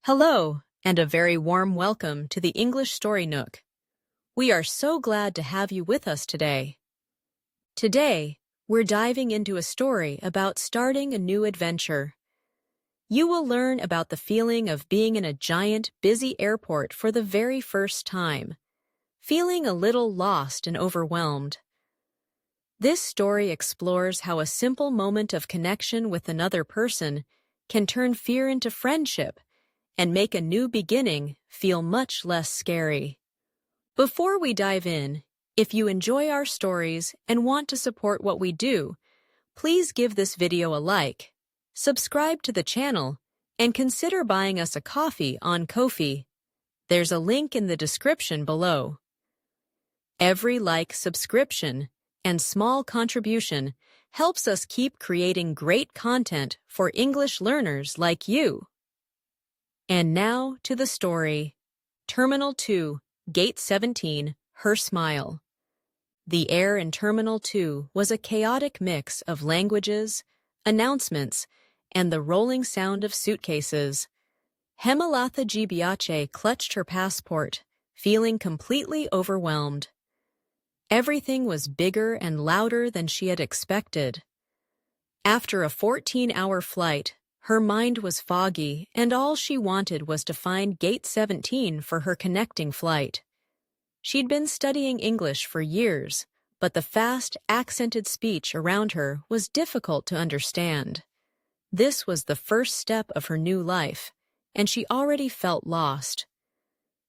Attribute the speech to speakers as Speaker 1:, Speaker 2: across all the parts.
Speaker 1: Hello, and a very warm welcome to the English Story Nook. We are so glad to have you with us today. Today, we're diving into a story about starting a new adventure. You will learn about the feeling of being in a giant, busy airport for the very first time, feeling a little lost and overwhelmed. This story explores how a simple moment of connection with another person can turn fear into friendship and make a new beginning feel much less scary. Before we dive in, if you enjoy our stories and want to support what we do, please give this video a like, subscribe to the channel, and consider buying us a coffee on Ko-fi. There's a link in the description below. Every like, subscription, and small contribution helps us keep creating great content for English learners like you. And now to the story. Terminal 2, Gate 17, Her Smile. The air in Terminal 2 was a chaotic mix of languages, announcements, and the rolling sound of suitcases. Hemalatha Gibiache clutched her passport, feeling completely overwhelmed. Everything was bigger and louder than she had expected. After a 14-hour flight, her mind was foggy, and all she wanted was to find Gate 17 for her connecting flight. She'd been studying English for years, but the fast, accented speech around her was difficult to understand. This was the first step of her new life, and she already felt lost.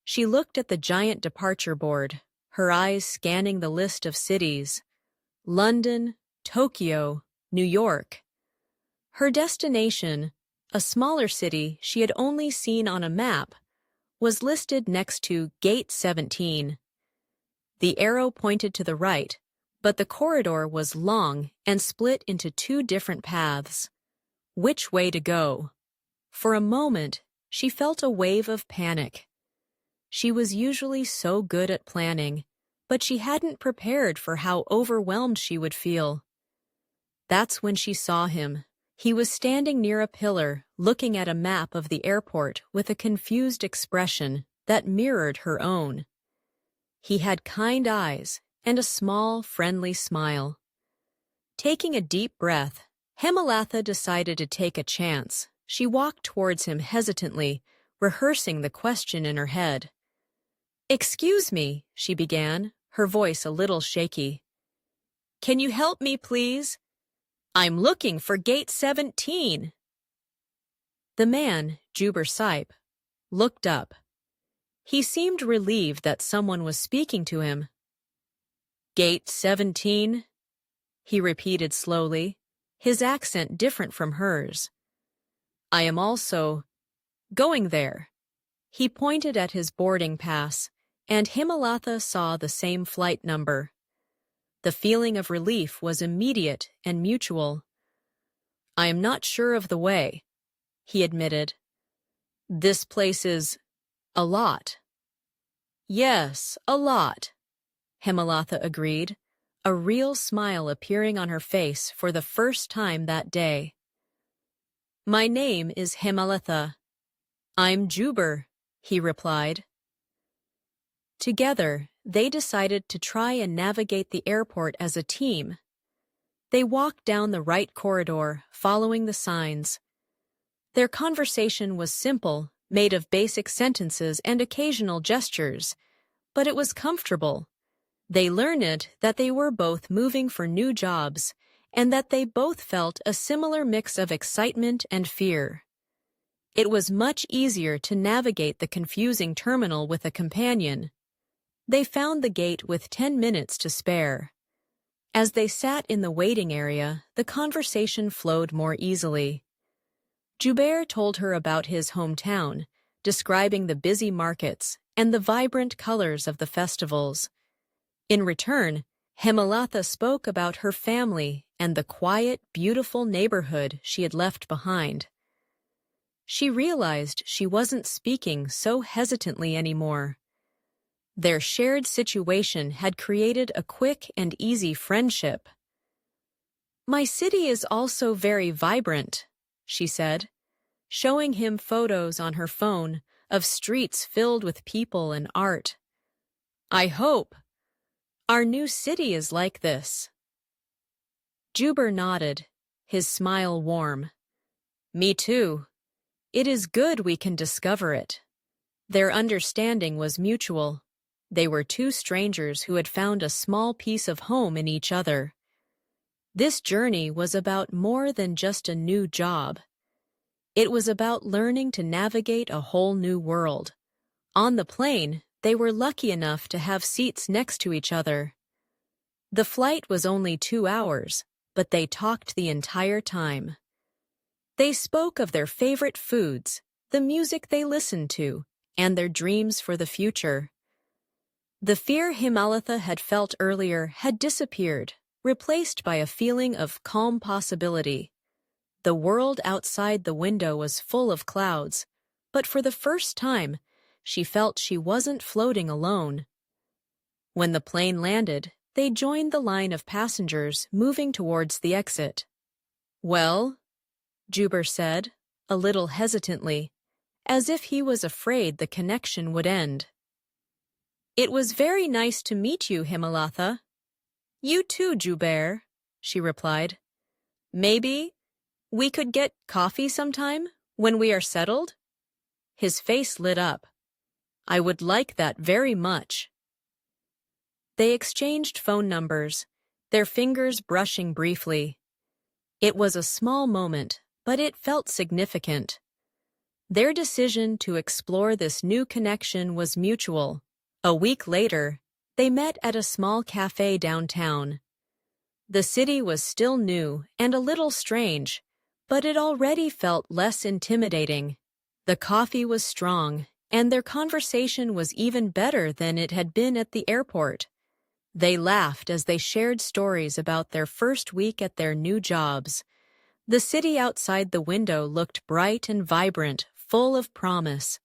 Speaker 1: She looked at the giant departure board, her eyes scanning the list of cities: London, Tokyo, New York. Her destination, a smaller city she had only seen on a map, was listed next to Gate 17. The arrow pointed to the right, but the corridor was long and split into two different paths. Which way to go? For a moment, she felt a wave of panic. She was usually so good at planning, but she hadn't prepared for how overwhelmed she would feel. That's when she saw him. He was standing near a pillar, looking at a map of the airport with a confused expression that mirrored her own. He had kind eyes and a small, friendly smile. Taking a deep breath, Hemalatha decided to take a chance. She walked towards him hesitantly, rehearsing the question in her head. "Excuse me," she began, her voice a little shaky. "Can you help me, please? I'm looking for Gate 17. The man, Juber Sipe, looked up. He seemed relieved that someone was speaking to him. "Gate 17? He repeated slowly, his accent different from hers. "I am also going there." He pointed at his boarding pass, and Hemalatha saw the same flight number. The feeling of relief was immediate and mutual. "I am not sure of the way," he admitted. "This place is a lot." "Yes, a lot," Hemalatha agreed, a real smile appearing on her face for the first time that day. "My name is Hemalatha. I'm Juber," he replied. Together, they decided to try and navigate the airport as a team. They walked down the right corridor, following the signs. Their conversation was simple, made of basic sentences and occasional gestures, but it was comfortable. They learned that they were both moving for new jobs, and that they both felt a similar mix of excitement and fear. It was much easier to navigate the confusing terminal with a companion. They found the gate with 10 minutes to spare. As they sat in the waiting area, the conversation flowed more easily. Juber told her about his hometown, describing the busy markets and the vibrant colors of the festivals. In return, Hemalatha spoke about her family and the quiet, beautiful neighborhood she had left behind. She realized she wasn't speaking so hesitantly anymore. Their shared situation had created a quick and easy friendship. "My city is also very vibrant," she said. showing him photos on her phone of streets filled with people and art. "I hope our new city is like this." Juber nodded, his smile warm. "Me too. It is good we can discover it." Their understanding was mutual. They were two strangers who had found a small piece of home in each other. This journey was about more than just a new job. It was about learning to navigate a whole new world. On the plane, they were lucky enough to have seats next to each other. The flight was only 2 hours, but they talked the entire time. They spoke of their favorite foods, the music they listened to, and their dreams for the future. The fear Himalatha had felt earlier had disappeared, replaced by a feeling of calm possibility. The world outside the window was full of clouds, but for the first time, she felt she wasn't floating alone. When the plane landed, they joined the line of passengers moving towards the exit. "Well," Juber said, a little hesitantly, as if he was afraid the connection would end. "It was very nice to meet you, Himalatha." "You too, Juber," she replied. "Maybe we could get coffee sometime, when we are settled?" His face lit up. "I would like that very much." They exchanged phone numbers, their fingers brushing briefly. It was a small moment, but it felt significant. Their decision to explore this new connection was mutual. A week later, they met at a small cafe downtown. The city was still new and a little strange, but it already felt less intimidating. The coffee was strong, and their conversation was even better than it had been at the airport. They laughed as they shared stories about their first week at their new jobs. The city outside the window looked bright and vibrant, full of promise.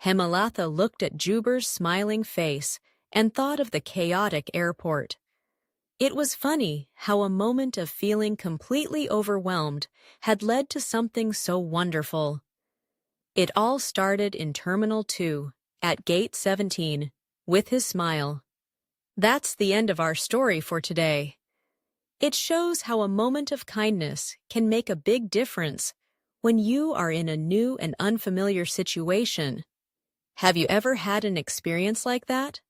Speaker 1: Himalatha looked at Juber's smiling face and thought of the chaotic airport. It was funny how a moment of feeling completely overwhelmed had led to something so wonderful. It all started in Terminal 2, at Gate 17, with his smile. That's the end of our story for today. It shows how a moment of kindness can make a big difference when you are in a new and unfamiliar situation. Have you ever had an experience like that?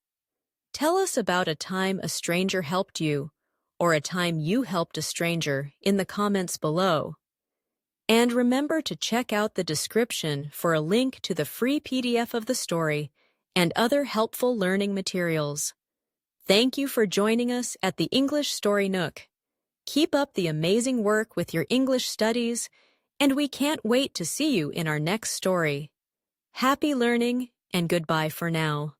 Speaker 1: Tell us about a time a stranger helped you, or a time you helped a stranger in the comments below. And remember to check out the description for a link to the free PDF of the story and other helpful learning materials. Thank you for joining us at the English Story Nook. Keep up the amazing work with your English studies, and we can't wait to see you in our next story. Happy learning, and goodbye for now.